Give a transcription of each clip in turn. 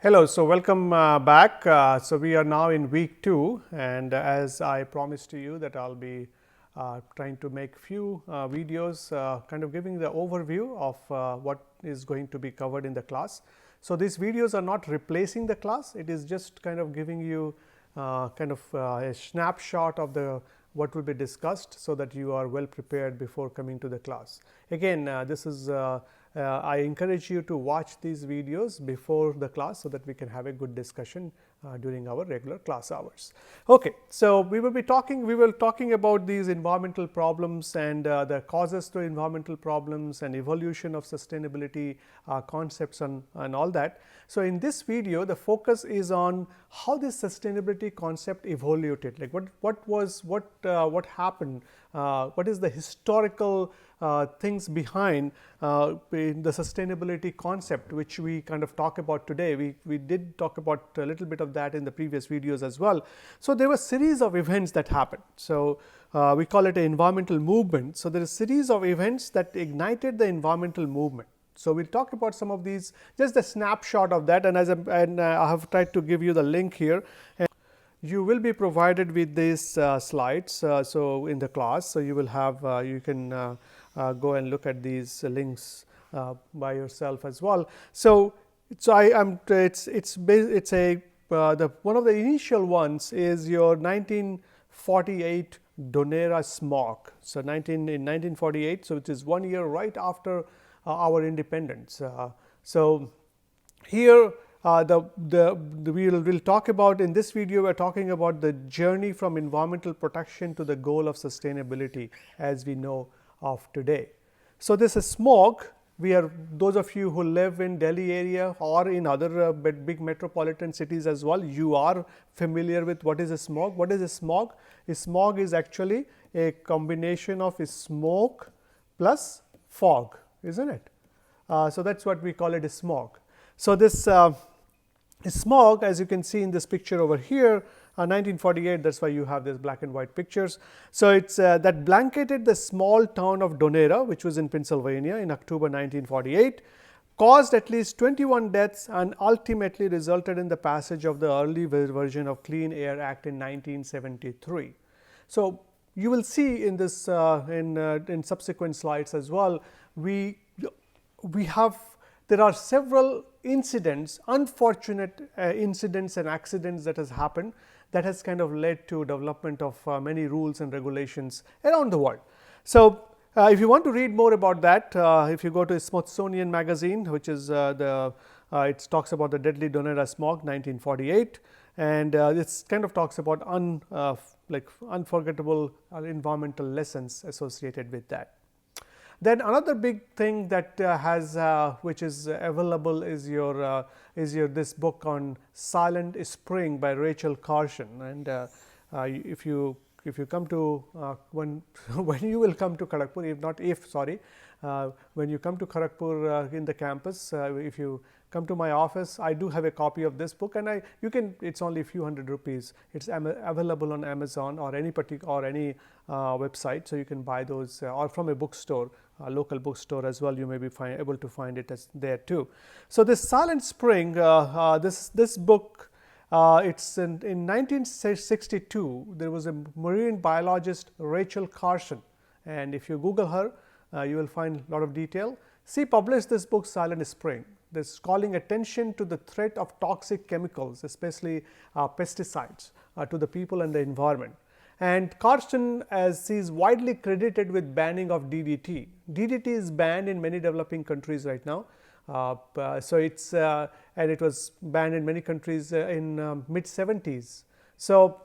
Hello, so welcome back. So we are now in week 2, and as I promised to you that I'll be trying to make few videos kind of giving the overview of what is going to be covered in the class. So these videos are not replacing the class, it is just kind of giving you a snapshot of the what will be discussed, so that you are well prepared before coming to the class. Again, this is I encourage you to watch these videos before the class, so that we can have a good discussion during our regular class hours. Okay, so we will talking about these environmental problems and the causes to environmental problems and evolution of sustainability concepts and all that. So in this video, the focus is on how this sustainability concept evolved, like what happened, what is the historical things behind in the sustainability concept, which we kind of talk about today. We did talk about a little bit of that in the previous videos as well. So there were series of events that happened. So we call it an environmental movement. So there is a series of events that ignited the environmental movement. So we'll talk about some of these, just a snapshot of that, and I have tried to give you the link here. You will be provided with these slides, so in the class. So you will have you can go and look at these links by yourself as well. So I am it's a the one of the initial ones is your 1948 Donera smog. So in 1948, so it is 1 year right after our independence. So here we'll talk about, in this video we are talking about the journey from environmental protection to the goal of sustainability as we know of today. So this is smog. We are, those of you who live in Delhi area or in other big metropolitan cities as well, you are familiar with what is a smog. What is a smog? A smog is actually a combination of a smoke plus fog, isn't it? So that's what we call it, a smog. So this smog, as you can see in this picture over here, 1948, that's why you have this black and white pictures. So it's that blanketed the small town of Donera, which was in Pennsylvania in October 1948, caused at least 21 deaths and ultimately resulted in the passage of the early version of Clean Air Act in 1973. So you will see in this in subsequent slides as well, there are several incidents, unfortunate incidents and accidents that has happened, that has kind of led to development of many rules and regulations around the world. So if you want to read more about that, if you go to Smithsonian Magazine, which is it talks about the deadly Donera smog 1948, and it kind of talks about unforgettable environmental lessons associated with that. Then another big thing that which is available is your this book on Silent Spring by Rachel Carson. And if you come to when you will come to Kharagpur, when you come to Kharagpur in the campus, if you come to my office, I do have a copy of this book, and it's only a few hundred rupees. It's available on Amazon or any website, so you can buy those or from a bookstore, a local bookstore as well. You may be able to find it there too. So this Silent Spring, this book, it's in 1962. There was a marine biologist, Rachel Carson, and if you Google her, you will find a lot of detail. She published this book, Silent Spring. This calling attention to the threat of toxic chemicals, especially pesticides, to the people and the environment. And Carson, as she is widely credited with banning of DDT. DDT is banned in many developing countries right now. So it's and it was banned in many countries in mid 70s. So,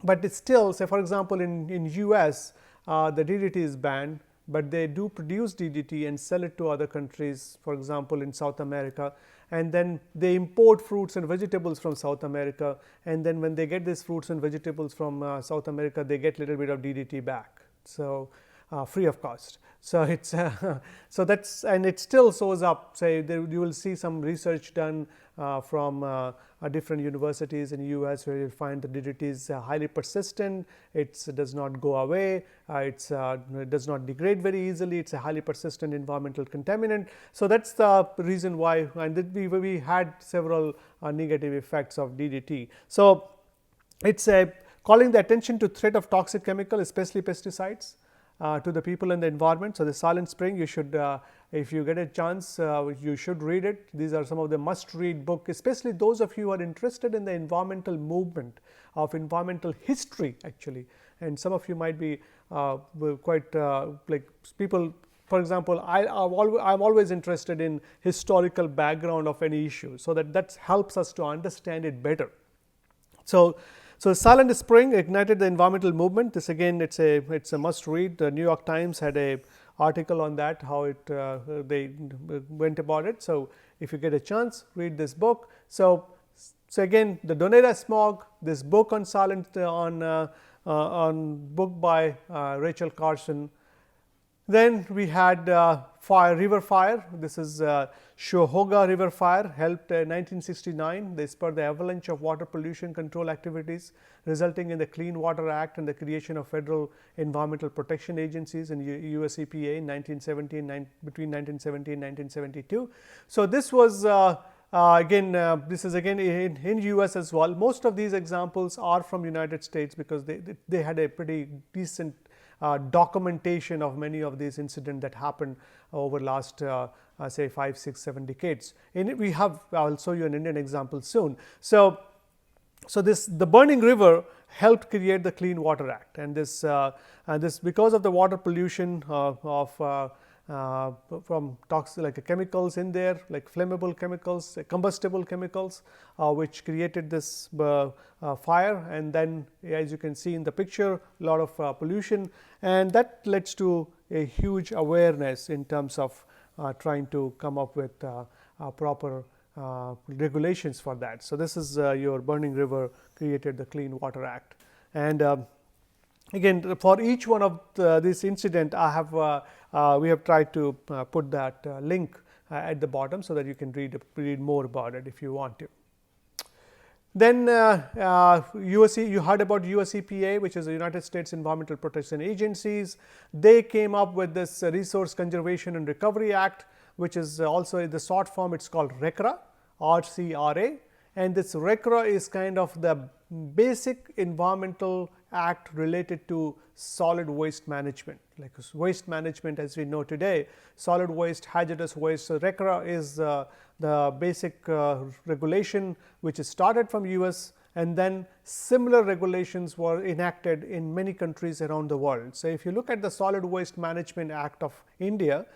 but it's still, say for example, in US, the DDT is banned, but they do produce DDT and sell it to other countries, for example, in South America, and then they import fruits and vegetables from South America, and then when they get these fruits and vegetables from South America, they get a little bit of DDT back. So free of cost. So it's so that's, and it still shows up. Say there, you will see some research done from different universities in US, where you find the DDT is highly persistent. It does not go away. It does not degrade very easily. It's a highly persistent environmental contaminant. So that's the reason why, and we had several negative effects of DDT. So it's calling the attention to threat of toxic chemical, especially pesticides, to the people and the environment. So the Silent Spring, you should, if you get a chance, you should read it. These are some of the must read book, especially those of you who are interested in the environmental movement, of environmental history actually. And some of you might be quite like people, for example, I'm always interested in historical background of any issue, so that helps us to understand it better. So Silent Spring ignited the environmental movement. This again, it's a must read. The New York Times had a article on that, how it they went about it. So if you get a chance, read this book. So again, the Donera smog, this book on silent on book by Rachel Carson. Then we had river fire. This is Cuyahoga River Fire, helped 1969. They spurred the avalanche of water pollution control activities, resulting in the Clean Water Act and the creation of federal environmental protection agencies in US EPA in between 1970 and 1972. So this was this is again in US as well. Most of these examples are from United States because they had a pretty decent documentation of many of these incidents that happened over last say 5, 6, 7 decades. We have, I will show you an Indian example soon. So the Burning River helped create the Clean Water Act, and this because of the water pollution from toxic like chemicals in there, like flammable chemicals, combustible chemicals, which created this fire, and then as you can see in the picture, a lot of pollution, and that leads to a huge awareness in terms of trying to come up with proper regulations for that. So this is your Burning River created the Clean Water Act, and again, for each one of this incident, I have we have tried to put that link at the bottom, so that you can read more about it if you want to. Then you heard about US EPA, which is the United States Environmental Protection Agencies. They came up with this Resource Conservation and Recovery Act, which is also in the short form. It's called RCRA, RCRA, and this RCRA is kind of the basic environmental act related to solid waste management, like waste management as we know today, solid waste, hazardous waste. So RCRA is the basic regulation which is started from US, and then similar regulations were enacted in many countries around the world. So if you look at the Solid Waste Management Act of India,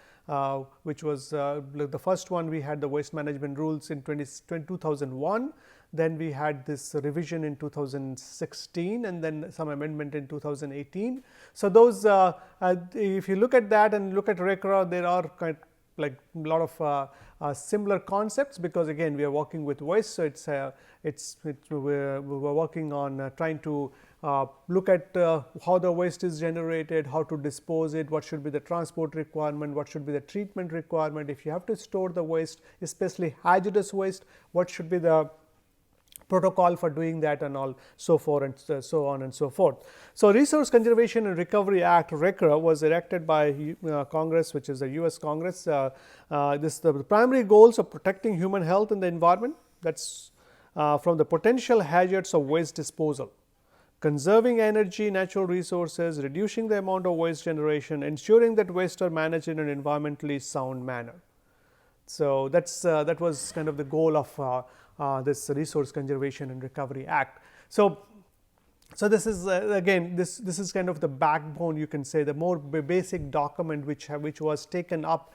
which was the first one, we had the waste management rules in 2001. Then we had this revision in 2016, and then some amendment in 2018. So those, if you look at that and look at RCRA, there are kind of like a lot of similar concepts, because again we are working with waste. So we're working on trying to look at how the waste is generated, how to dispose it, what should be the transport requirement, what should be the treatment requirement. If you have to store the waste, especially hazardous waste, what should be the protocol for doing that, and all so forth and so on and so forth. So Resource Conservation and Recovery Act, RCRA, was enacted by Congress, which is the US Congress. The primary goals of protecting human health and the environment, that's from the potential hazards of waste disposal, conserving energy, natural resources, reducing the amount of waste generation, ensuring that waste are managed in an environmentally sound manner. So that was kind of the goal of this Resource Conservation and Recovery Act. So this is again this is kind of the backbone, you can say, the more basic document which was taken up.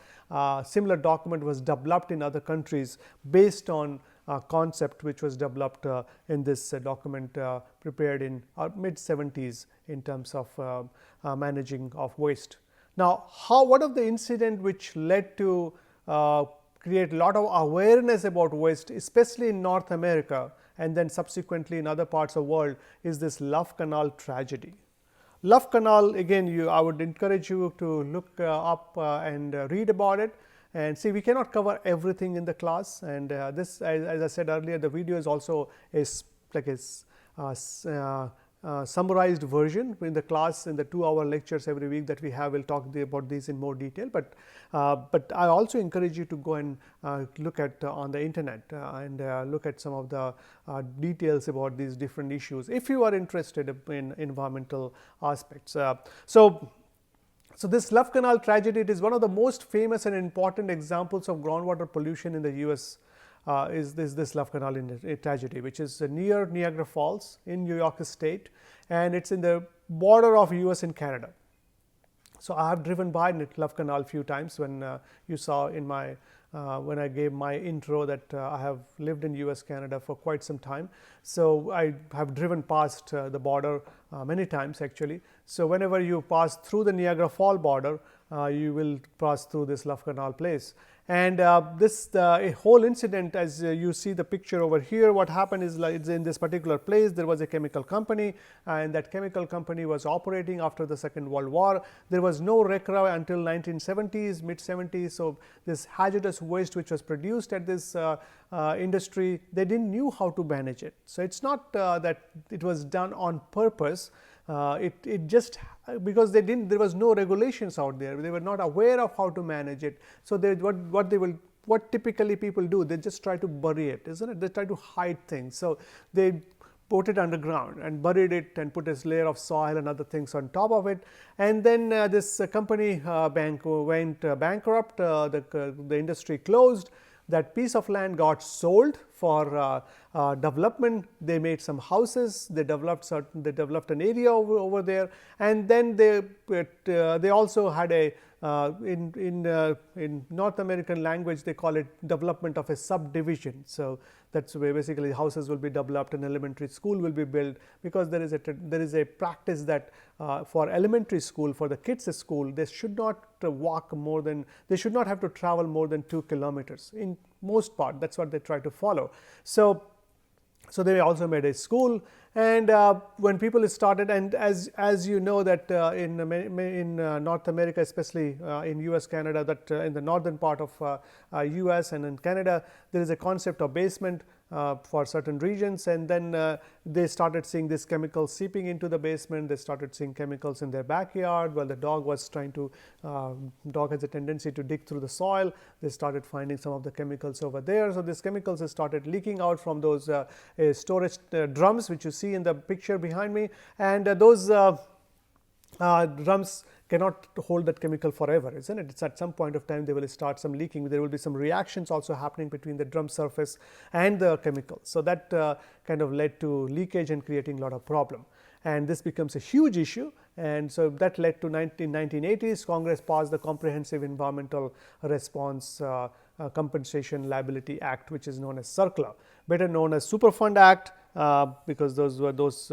Similar document was developed in other countries based on concept which was developed in this document prepared in mid 70s in terms of managing of waste. Now, what are the incident which led to create a lot of awareness about waste, especially in North America, and then subsequently in other parts of the world, is this Love Canal tragedy. Love Canal, again, I would encourage you to look up and read about it. And see, we cannot cover everything in the class, and this, as I said earlier, the video is also like a summarized version in the class, in the 2-hour lectures every week that we have. We'll talk about these in more detail, but I also encourage you to go and look at on the internet and look at some of the details about these different issues if you are interested in environmental aspects. So this Love Canal tragedy, it is one of the most famous and important examples of groundwater pollution in the US. Is this Love Canal tragedy, which is near Niagara Falls in New York State, and it's in the border of US and Canada. So I have driven by Love Canal a few times. When you saw in my when I gave my intro that I have lived in US, Canada for quite some time. So I have driven past the border many times actually. So whenever you pass through the Niagara Fall border, you will pass through this Love Canal place. And a whole incident, as you see the picture over here, what happened is, like, it's in this particular place there was a chemical company, and that chemical company was operating after the Second World War. There was no RCRA until 1970s, mid 70s. So this hazardous waste which was produced at this industry, they didn't knew how to manage it. So it's not that it was done on purpose. It just because there was no regulations out there, they were not aware of how to manage it. So what typically people do, they just try to bury it, isn't it? They try to hide things. So they put it underground and buried it and put a layer of soil and other things on top of it. And then this company went bankrupt, the industry closed. That piece of land got sold for development. They made some houses, they developed an area over there, and then they also had a in North American language they call it development of a subdivision. So that's where basically houses will be developed and elementary school will be built, because there is a practice that for elementary school, for the kids' school, they should not they should not have to travel more than 2 kilometers in most part. That's what they try to follow. So they also made a school, and when people started, and as you know that in North America, especially in US, Canada, that in the northern part of US and in Canada, there is a concept of basement for certain regions, and then they started seeing this chemical seeping into the basement. They started seeing chemicals in their backyard. While the dog was trying to, dog has a tendency to dig through the soil. They started finding some of the chemicals over there. So these chemicals started leaking out from those storage drums which you see in the picture behind me, and those drums cannot hold that chemical forever, isn't it? It's at some point of time they will start some leaking. There will be some reactions also happening between the drum surface and the chemicals. So that kind of led to leakage and creating a lot of problem. And this becomes a huge issue, and so that led to 1980s Congress passed the Comprehensive Environmental Response Compensation Liability Act, which is known as CERCLA, better known as Superfund Act. Because those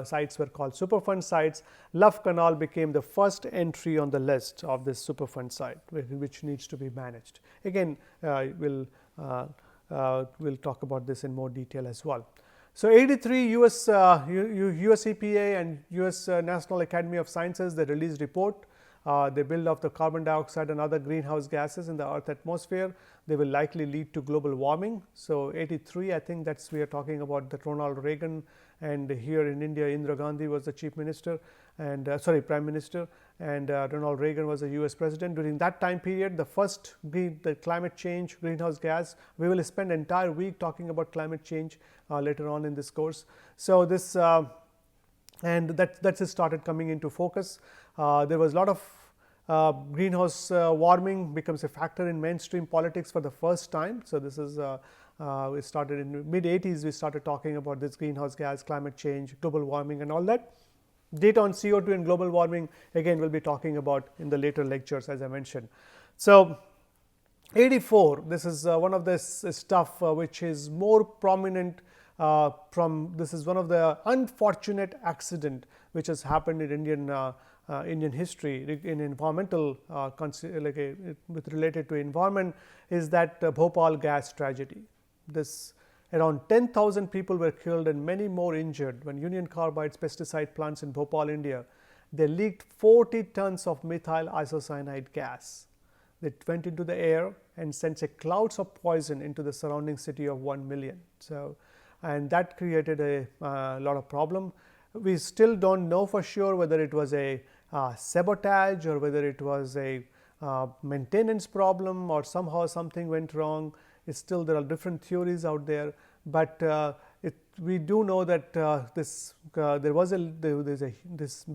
sites were called Superfund sites. Love Canal became the first entry on the list of this Superfund site, which needs to be managed. Again, we'll talk about this in more detail as well. So 83 US EPA and US National Academy of Sciences, they released report. They build up the carbon dioxide and other greenhouse gases in the Earth atmosphere. They will likely lead to global warming. So 83, I think that's we are talking about that Ronald Reagan, and here in India, Indira Gandhi was the chief minister, and prime minister, and Ronald Reagan was the US president. During that time period, the climate change, greenhouse gas, we will spend an entire week talking about climate change later on in this course. So this and that's started coming into focus. There was a lot of greenhouse warming becomes a factor in mainstream politics for the first time. So this is we started in mid 80s. We started talking about this greenhouse gas, climate change, global warming, and all that. Data on CO2 and global warming, again, we'll be talking about in the later lectures, as I mentioned. So 84, this is one of this stuff which is more prominent. This is one of the unfortunate accident which has happened in Indian history in environmental with related to environment, is that Bhopal gas tragedy. This around 10,000 people were killed and many more injured when Union Carbide's pesticide plants in Bhopal, India, they leaked 40 tons of methyl isocyanide gas. It went into the air and sent a clouds of poison into the surrounding city of 1 million. So, and that created a lot of problem. We still don't know for sure whether it was a sabotage or whether it was a maintenance problem or somehow something went wrong. It's still, there are different theories out there, but we do know that this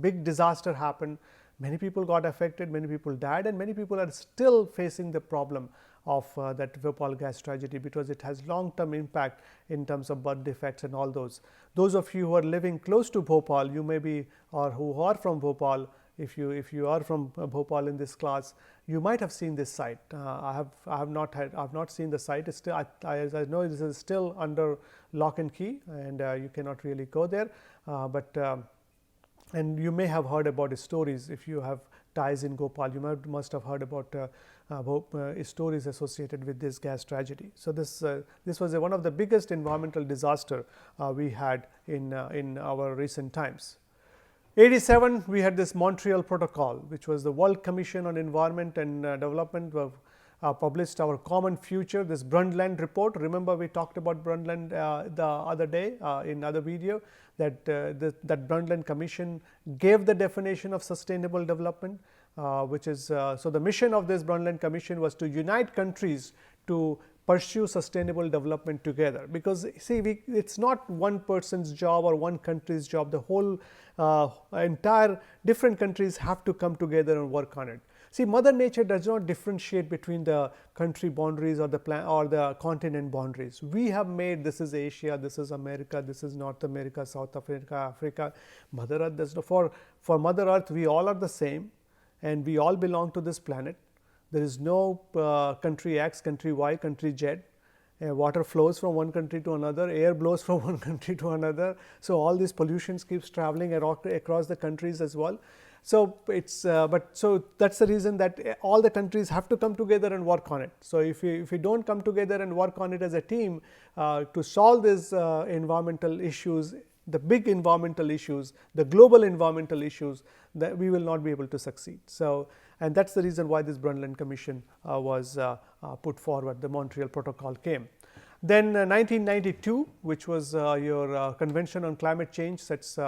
big disaster happened. Many people got affected, many people died, and many people are still facing the problem of that Bhopal gas tragedy, because it has long term impact in terms of birth defects and all those. Those of you who are living close to Bhopal, you may be, or who are from Bhopal, if you are from Bhopal in this class, you might have seen this site. I have not seen the site. It's still, as I know, this is still under lock and key, and you cannot really go there. And you may have heard about stories if you have ties in Bhopal. You must have heard about stories associated with this gas tragedy. So this was one of the biggest environmental disaster we had in our recent times. 87, we had this Montreal Protocol, which was the World Commission on Environment and Development published our common future, this Brundtland report. Remember, we talked about Brundtland the other day in other video, that that Brundtland Commission gave the definition of sustainable development, which is so the mission of this Brundtland Commission was to unite countries to pursue sustainable development together, because see, it's not one person's job or one country's job. The whole entire different countries have to come together and work on it. See, Mother Nature does not differentiate between the country boundaries or the continent boundaries. We have made, this is Asia, this is America, this is North America, South Africa, Africa. Mother Earth does not. For Mother Earth, we all are the same, and we all belong to this planet. There is no country X, country Y, country Z. Water flows from one country to another, air blows from one country to another. So all these pollutions keeps traveling across the countries as well. So it's so that's the reason that all the countries have to come together and work on it. So if you don't come together and work on it as a team to solve these environmental issues, the big environmental issues, the global environmental issues, that we will not be able to succeed. So, and that's the reason why this Brundtland Commission was put forward. The Montreal Protocol came. Then 1992, which was your Convention on Climate Change, sets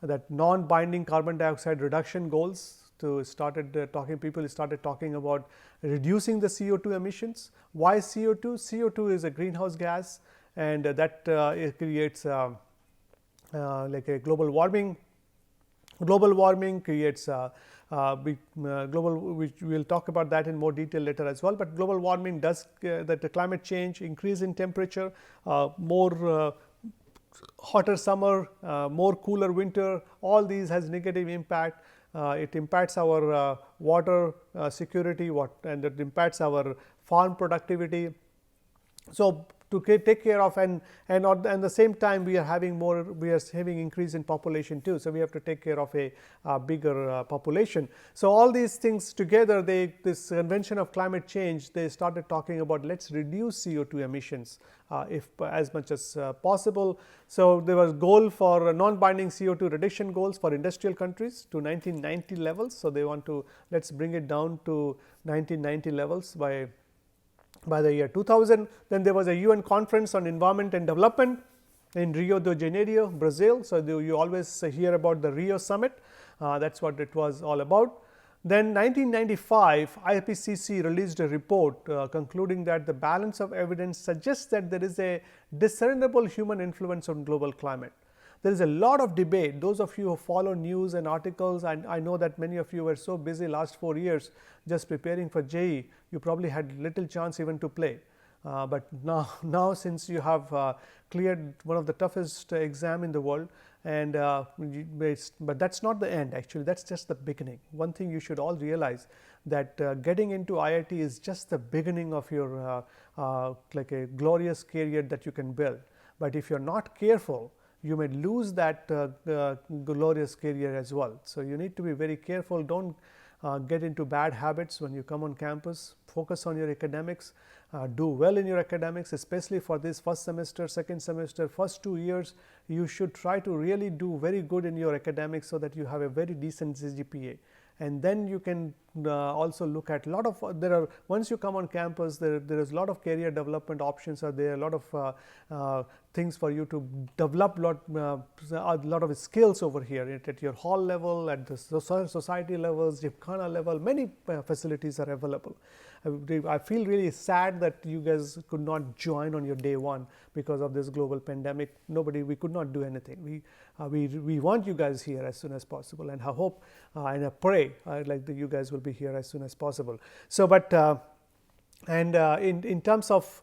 that non-binding carbon dioxide reduction goals. People started talking about reducing the CO2 emissions. Why CO2? CO2 is a greenhouse gas, and that it creates like a global warming. Global warming creates which we will talk about that in more detail later as well. But global warming does that the climate change, increase in temperature, more hotter summer, more cooler winter, all these has negative impact. It impacts our water security, and it impacts our farm productivity. So to take care of, and at the same time we are having increase in population too. So we have to take care of a bigger population. So all these things together, this Convention of Climate Change, they started talking about, let's reduce CO2 emissions if as much as possible. So there was goal for non-binding CO2 reduction goals for industrial countries to 1990 levels. So they want to, let's bring it down to 1990 levels by the year 2000. Then there was a UN conference on environment and development in Rio de Janeiro, Brazil. So you always hear about the Rio summit. That's what it was all about. Then 1995, IPCC released a report concluding that the balance of evidence suggests that there is a discernible human influence on global climate. There is a lot of debate. Those of you who follow news and articles, and I know that many of you were so busy last 4 years just preparing for JEE, you probably had little chance even to play. But now since you have cleared one of the toughest exam in the world, and but that's not the end. Actually, that's just the beginning. One thing you should all realize, that getting into IIT is just the beginning of your like a glorious career that you can build. But if you're not careful, you may lose that glorious career as well. So you need to be very careful. Don't get into bad habits when you come on campus. Focus on your academics, do well in your academics, especially for this first semester, second semester, first 2 years. You should try to really do very good in your academics so that you have a very decent CGPA. And then you can also look at a lot of once you come on campus, there is a lot of career development options are there, a lot of things for you to develop a lot of skills over here at your hall level, at the society levels, Gymkhana level. Many facilities are available. I feel really sad that you guys could not join on your day one because of this global pandemic. We could not do anything. We want you guys here as soon as possible, and I hope and I pray like you guys will be here as soon as possible. So, but in terms of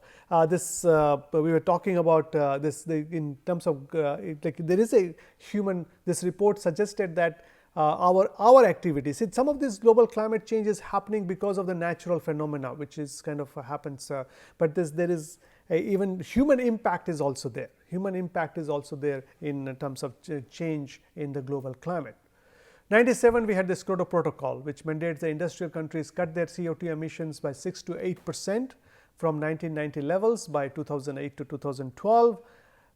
this, we were talking about in terms of like there is a human. This report suggested that our activities. Some of this global climate change is happening because of the natural phenomena, which is kind of happens. But there is even human impact is also there. Human impact is also there in terms of change in the global climate. 97, we had the Kyoto Protocol, which mandates the industrial countries cut their CO2 emissions by 6 to 8% from 1990 levels by 2008 to 2012.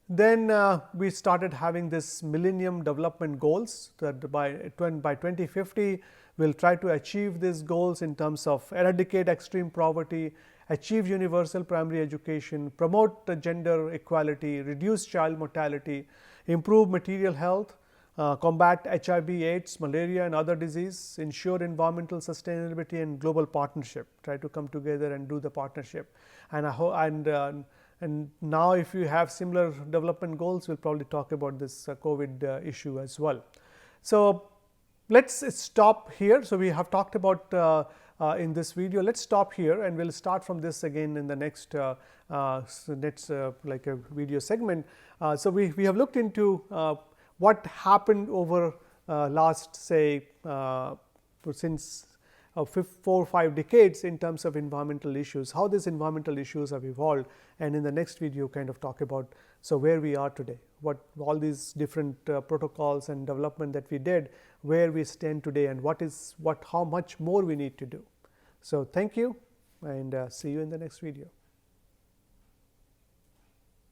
Then we started having this Millennium Development Goals that by 2050 we will try to achieve these goals in terms of eradicate extreme poverty, achieve universal primary education, promote gender equality, reduce child mortality, improve material health, combat HIV, AIDS, malaria and other disease, ensure environmental sustainability and global partnership, try to come together and do the partnership. And now if you have similar development goals, we will probably talk about this COVID issue as well. So, let us stop here. So, we have talked about in this video, let us stop here and we will start from this again in the next like a video segment. So, we have looked into what happened over last say since 4 or 5 decades in terms of environmental issues, how these environmental issues have evolved, and in the next video kind of talk about so where we are today, what all these different protocols and development that we did, where we stand today and how much more we need to do. So, thank you and see you in the next video.